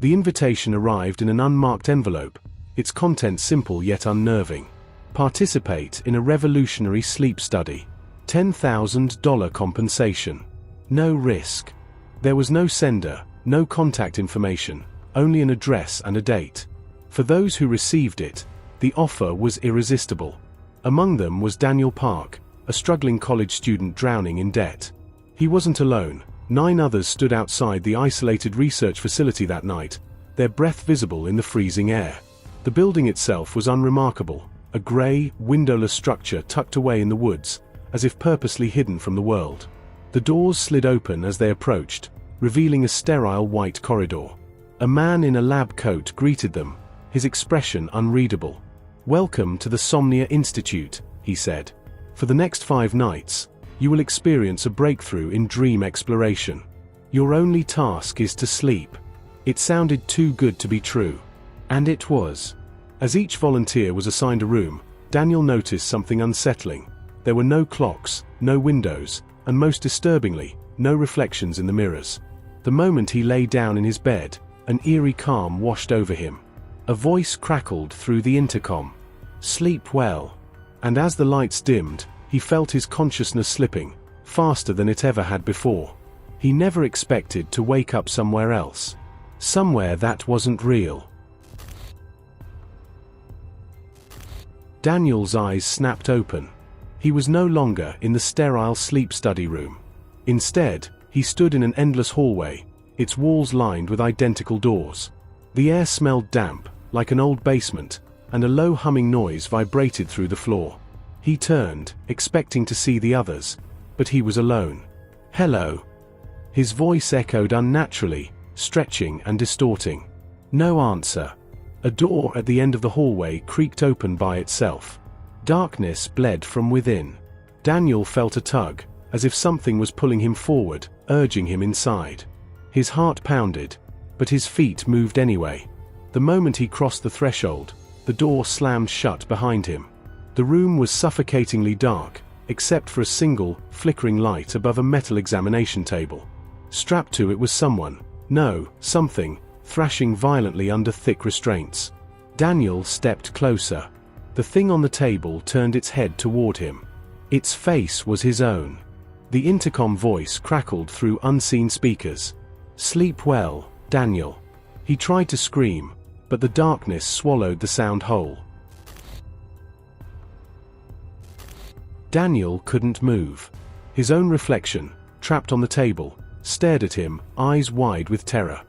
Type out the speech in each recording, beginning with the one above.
The invitation arrived in an unmarked envelope, its contents simple yet unnerving. Participate in a revolutionary sleep study. $10,000 compensation. No risk. There was no sender, no contact information, only an address and a date. For those who received it, the offer was irresistible. Among them was Daniel Park, a struggling college student drowning in debt. He wasn't alone. 9 others stood outside the isolated research facility that night, their breath visible in the freezing air. The building itself was unremarkable, a grey, windowless structure tucked away in the woods, as if purposely hidden from the world. The doors slid open as they approached, revealing a sterile white corridor. A man in a lab coat greeted them, his expression unreadable. "Welcome to the Somnia Institute," he said. "For the next 5 nights, you will experience a breakthrough in dream exploration. Your only task is to sleep." It sounded too good to be true. And it was. As each volunteer was assigned a room, Daniel noticed something unsettling. There were no clocks, no windows, and most disturbingly, no reflections in the mirrors. The moment he lay down in his bed, an eerie calm washed over him. A voice crackled through the intercom. "Sleep well." And as the lights dimmed, he felt his consciousness slipping, faster than it ever had before. He never expected to wake up somewhere else. Somewhere that wasn't real. Daniel's eyes snapped open. He was no longer in the sterile sleep study room. Instead, he stood in an endless hallway, its walls lined with identical doors. The air smelled damp, like an old basement, and a low humming noise vibrated through the floor. He turned, expecting to see the others, but he was alone. "Hello." His voice echoed unnaturally, stretching and distorting. No answer. A door at the end of the hallway creaked open by itself. Darkness bled from within. Daniel felt a tug, as if something was pulling him forward, urging him inside. His heart pounded, but his feet moved anyway. The moment he crossed the threshold, the door slammed shut behind him. The room was suffocatingly dark, except for a single, flickering light above a metal examination table. Strapped to it was someone, no, something, thrashing violently under thick restraints. Daniel stepped closer. The thing on the table turned its head toward him. Its face was his own. The intercom voice crackled through unseen speakers. "Sleep well, Daniel." He tried to scream, but the darkness swallowed the sound whole. Daniel couldn't move. His own reflection, trapped on the table, stared at him, eyes wide with terror.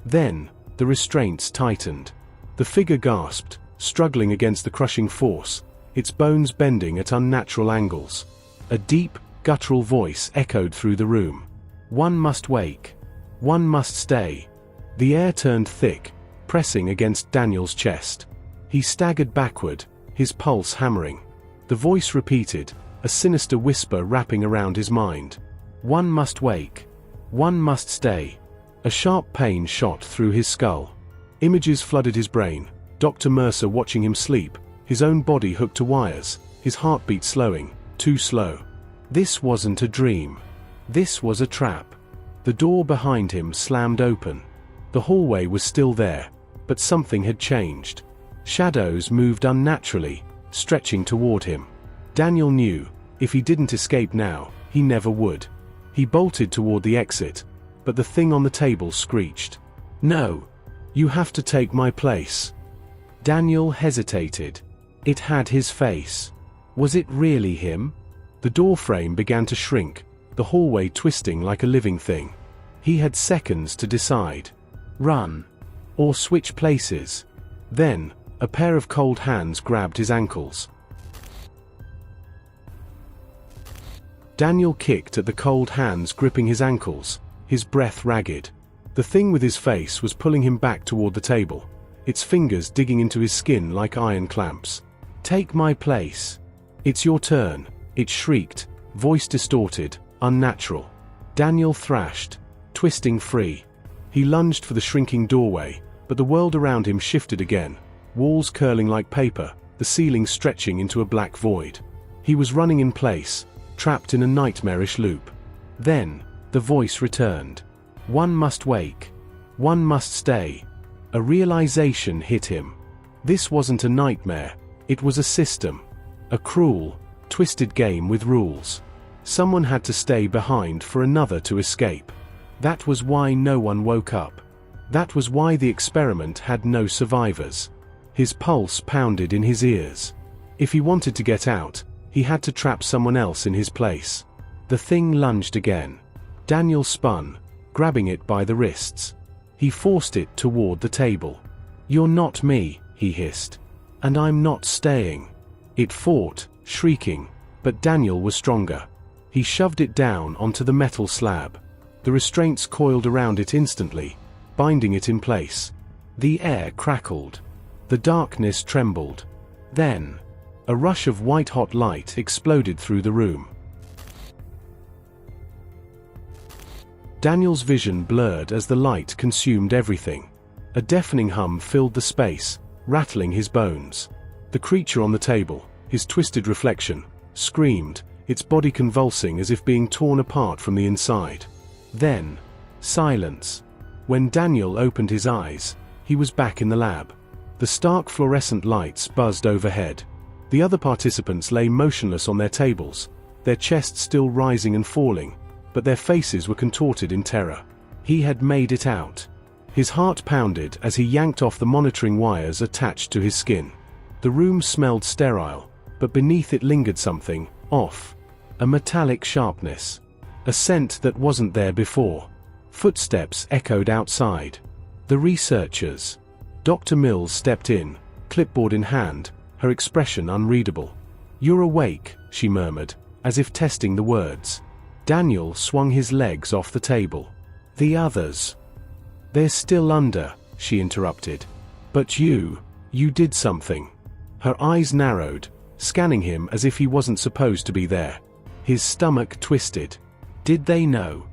Then, the restraints tightened. The figure gasped, struggling against the crushing force, its bones bending at unnatural angles. A deep, guttural voice echoed through the room. "One must wake. One must stay." The air turned thick, pressing against Daniel's chest. He staggered backward, his pulse hammering. The voice repeated, a sinister whisper wrapping around his mind. "One must wake. One must stay." A sharp pain shot through his skull. Images flooded his brain, Dr. Mercer watching him sleep, his own body hooked to wires, his heartbeat slowing, too slow. This wasn't a dream. This was a trap. The door behind him slammed open. The hallway was still there, but something had changed. Shadows moved unnaturally, stretching toward him. Daniel knew, if he didn't escape now, he never would. He bolted toward the exit, but the thing on the table screeched. "No! You have to take my place." Daniel hesitated. It had his face. Was it really him? The door frame began to shrink, the hallway twisting like a living thing. He had seconds to decide. Run. Or switch places. Then, a pair of cold hands grabbed his ankles. Daniel kicked at the cold hands gripping his ankles, his breath ragged. The thing with his face was pulling him back toward the table, its fingers digging into his skin like iron clamps. "Take my place. It's your turn," it shrieked, voice distorted, unnatural. Daniel thrashed, twisting free. He lunged for the shrinking doorway, but the world around him shifted again, walls curling like paper, the ceiling stretching into a black void. He was running in place, trapped in a nightmarish loop. Then, the voice returned. "One must wake. One must stay." A realization hit him. This wasn't a nightmare, it was a system. A cruel, twisted game with rules. Someone had to stay behind for another to escape. That was why no one woke up. That was why the experiment had no survivors. His pulse pounded in his ears. If he wanted to get out, he had to trap someone else in his place. The thing lunged again. Daniel spun, grabbing it by the wrists. He forced it toward the table. "You're not me," he hissed. "And I'm not staying." It fought, shrieking, but Daniel was stronger. He shoved it down onto the metal slab. The restraints coiled around it instantly, binding it in place. The air crackled. The darkness trembled. Then, a rush of white-hot light exploded through the room. Daniel's vision blurred as the light consumed everything. A deafening hum filled the space, rattling his bones. The creature on the table, his twisted reflection, screamed, its body convulsing as if being torn apart from the inside. Then, silence. When Daniel opened his eyes, he was back in the lab. The stark fluorescent lights buzzed overhead. The other participants lay motionless on their tables, their chests still rising and falling, but their faces were contorted in terror. He had made it out. His heart pounded as he yanked off the monitoring wires attached to his skin. The room smelled sterile, but beneath it lingered something off. A metallic sharpness. A scent that wasn't there before. Footsteps echoed outside. The researchers. Dr. Mills stepped in, clipboard in hand, her expression unreadable. "You're awake," she murmured, as if testing the words. Daniel swung his legs off the table. "The others." "They're still under," she interrupted. "But you did something." Her eyes narrowed, scanning him as if he wasn't supposed to be there. His stomach twisted. Did they know?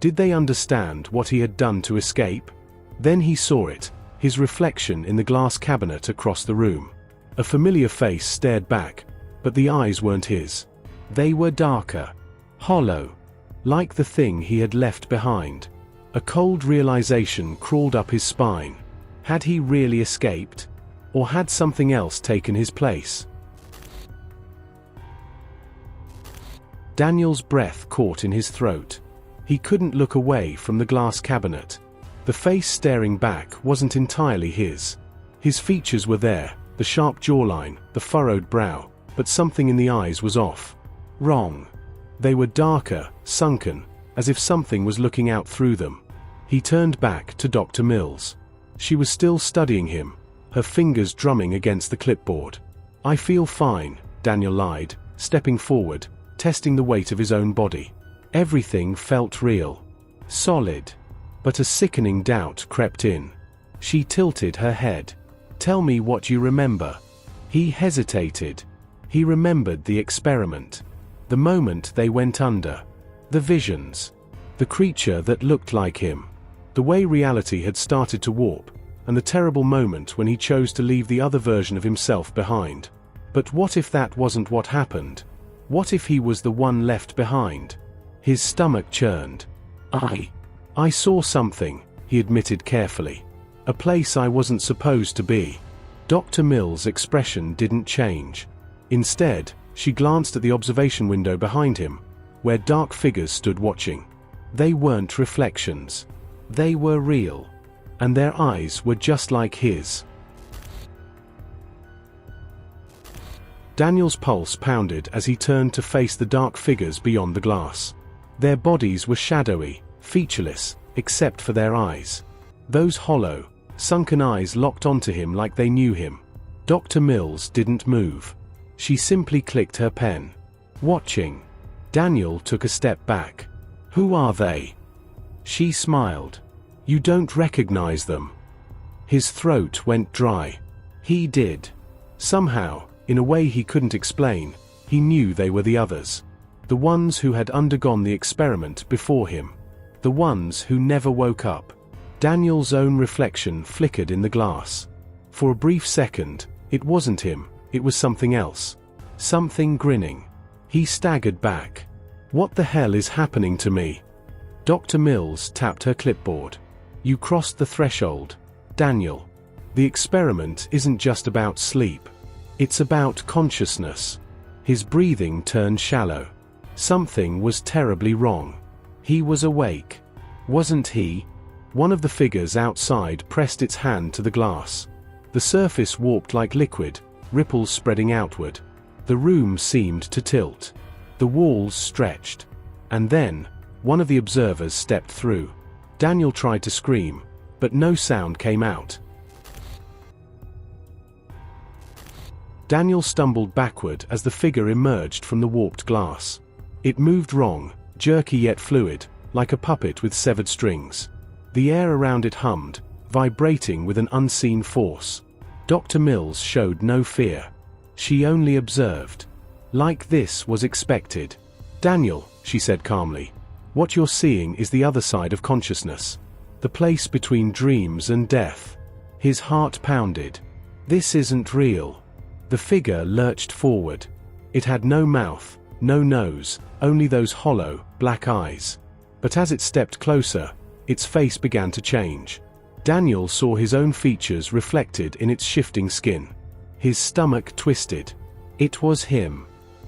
Did they understand what he had done to escape? Then he saw it, his reflection in the glass cabinet across the room. A familiar face stared back, but the eyes weren't his. They were darker, hollow, like the thing he had left behind. A cold realization crawled up his spine. Had he really escaped? Or had something else taken his place? Daniel's breath caught in his throat. He couldn't look away from the glass cabinet. The face staring back wasn't entirely his. His features were there, the sharp jawline, the furrowed brow, but something in the eyes was off. Wrong. They were darker, sunken, as if something was looking out through them. He turned back to Dr. Mills. She was still studying him, her fingers drumming against the clipboard. "I feel fine," Daniel lied, stepping forward, testing the weight of his own body. Everything felt real. Solid. But a sickening doubt crept in. She tilted her head. "Tell me what you remember." He hesitated. He remembered the experiment. The moment they went under. The visions. The creature that looked like him. The way reality had started to warp, and the terrible moment when he chose to leave the other version of himself behind. But what if that wasn't what happened? What if he was the one left behind? His stomach churned. I saw something," he admitted carefully. "A place I wasn't supposed to be." Dr. Mills' expression didn't change. Instead, she glanced at the observation window behind him, where dark figures stood watching. They weren't reflections. They were real. And their eyes were just like his. Daniel's pulse pounded as he turned to face the dark figures beyond the glass. Their bodies were shadowy, featureless, except for their eyes. Those hollow, sunken eyes locked onto him like they knew him. Dr. Mills didn't move. She simply clicked her pen. Watching. Daniel took a step back. "Who are they?" She smiled. "You don't recognize them." His throat went dry. He did. Somehow, in a way he couldn't explain, he knew they were the others. The ones who had undergone the experiment before him. The ones who never woke up. Daniel's own reflection flickered in the glass. For a brief second, it wasn't him, it was something else. Something grinning. He staggered back. "What the hell is happening to me?" Dr. Mills tapped her clipboard. "You crossed the threshold, Daniel." The experiment isn't just about sleep. It's about consciousness. His breathing turned shallow. Something was terribly wrong. He was awake. Wasn't he? One of the figures outside pressed its hand to the glass. The surface warped like liquid, ripples spreading outward. The room seemed to tilt. The walls stretched. And then, one of the observers stepped through. Daniel tried to scream, but no sound came out. Daniel stumbled backward as the figure emerged from the warped glass. It moved wrong, jerky yet fluid, like a puppet with severed strings. The air around it hummed, vibrating with an unseen force. Dr. Mills showed no fear. She only observed. Like this was expected. "Daniel," she said calmly, "what you're seeing is the other side of consciousness. The place between dreams and death." His heart pounded. This isn't real. The figure lurched forward. It had no mouth, no nose, only those hollow, black eyes. But as it stepped closer, its face began to change. Daniel saw his own features reflected in its shifting skin. His stomach twisted. It was him.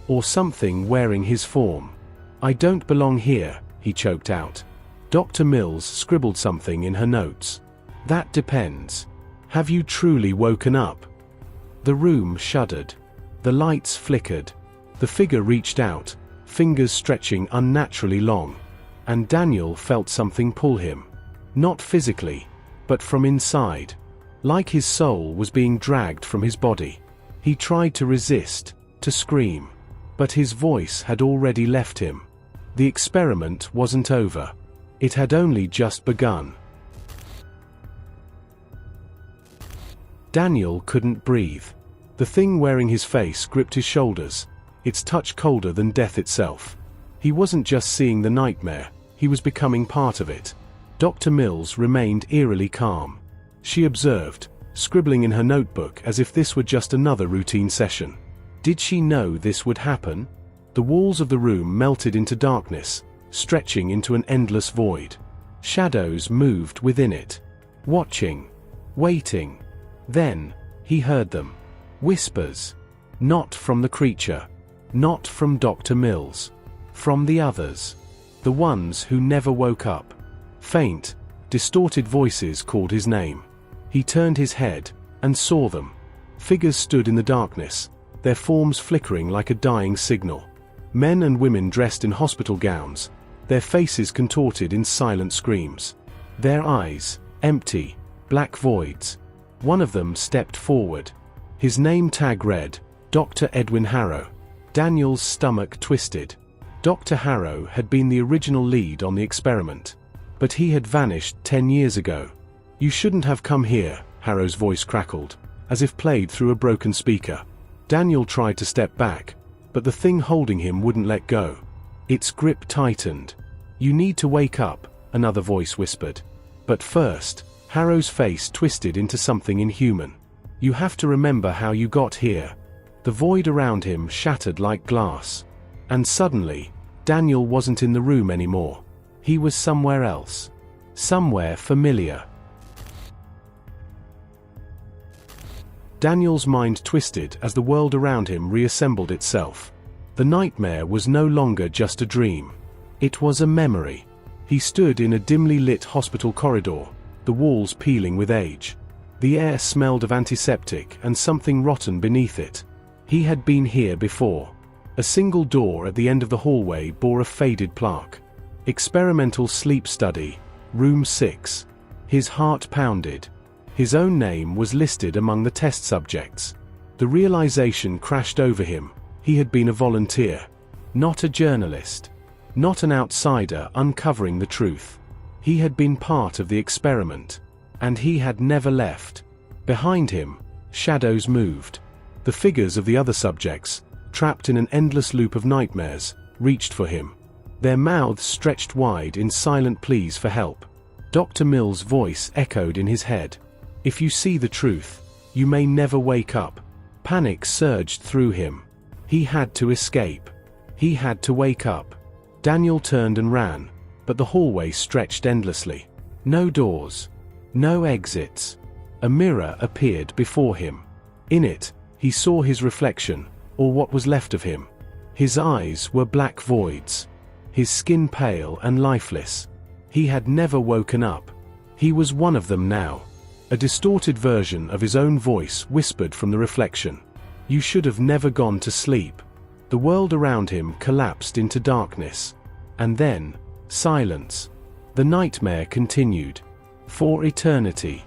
Or something wearing his form. "I don't belong here," he choked out. Dr. Mills scribbled something in her notes. "That depends. Have you truly woken up?" The room shuddered. The lights flickered. The figure reached out, fingers stretching unnaturally long. And Daniel felt something pull him. Not physically, but from inside. Like his soul was being dragged from his body. He tried to resist, to scream. But his voice had already left him. The experiment wasn't over. It had only just begun. Daniel couldn't breathe. The thing wearing his face gripped his shoulders, its touch colder than death itself. He wasn't just seeing the nightmare, he was becoming part of it. Dr. Mills remained eerily calm. She observed, scribbling in her notebook as if this were just another routine session. Did she know this would happen? The walls of the room melted into darkness, stretching into an endless void. Shadows moved within it. Watching. Waiting. Then, he heard them. Whispers. Not from the creature. Not from Dr. Mills. From the others. The ones who never woke up. Faint, distorted voices called his name. He turned his head, and saw them. Figures stood in the darkness, their forms flickering like a dying signal. Men and women dressed in hospital gowns, their faces contorted in silent screams. Their eyes, empty, black voids. One of them stepped forward. His name tag read, Dr. Edwin Harrow. Daniel's stomach twisted. Dr. Harrow had been the original lead on the experiment. But he had vanished 10 years ago. "You shouldn't have come here," Harrow's voice crackled, as if played through a broken speaker. Daniel tried to step back, but the thing holding him wouldn't let go. Its grip tightened. "You need to wake up," another voice whispered. But first, Harrow's face twisted into something inhuman. "You have to remember how you got here." The void around him shattered like glass. And suddenly, Daniel wasn't in the room anymore. He was somewhere else. Somewhere familiar. Daniel's mind twisted as the world around him reassembled itself. The nightmare was no longer just a dream. It was a memory. He stood in a dimly lit hospital corridor, the walls peeling with age. The air smelled of antiseptic and something rotten beneath it. He had been here before. A single door at the end of the hallway bore a faded plaque. Experimental Sleep Study, Room 6. His heart pounded. His own name was listed among the test subjects. The realization crashed over him. He had been a volunteer. Not a journalist. Not an outsider uncovering the truth. He had been part of the experiment. And he had never left. Behind him, shadows moved. The figures of the other subjects, trapped in an endless loop of nightmares, reached for him. Their mouths stretched wide in silent pleas for help. Dr. Mills' voice echoed in his head. "If you see the truth, you may never wake up." Panic surged through him. He had to escape. He had to wake up. Daniel turned and ran, but the hallway stretched endlessly. No doors. No exits. A mirror appeared before him. In it, he saw his reflection, or what was left of him. His eyes were black voids. His skin pale and lifeless. He had never woken up. He was one of them now. A distorted version of his own voice whispered from the reflection. "You should have never gone to sleep." The world around him collapsed into darkness. And then, silence. The nightmare continued. For eternity.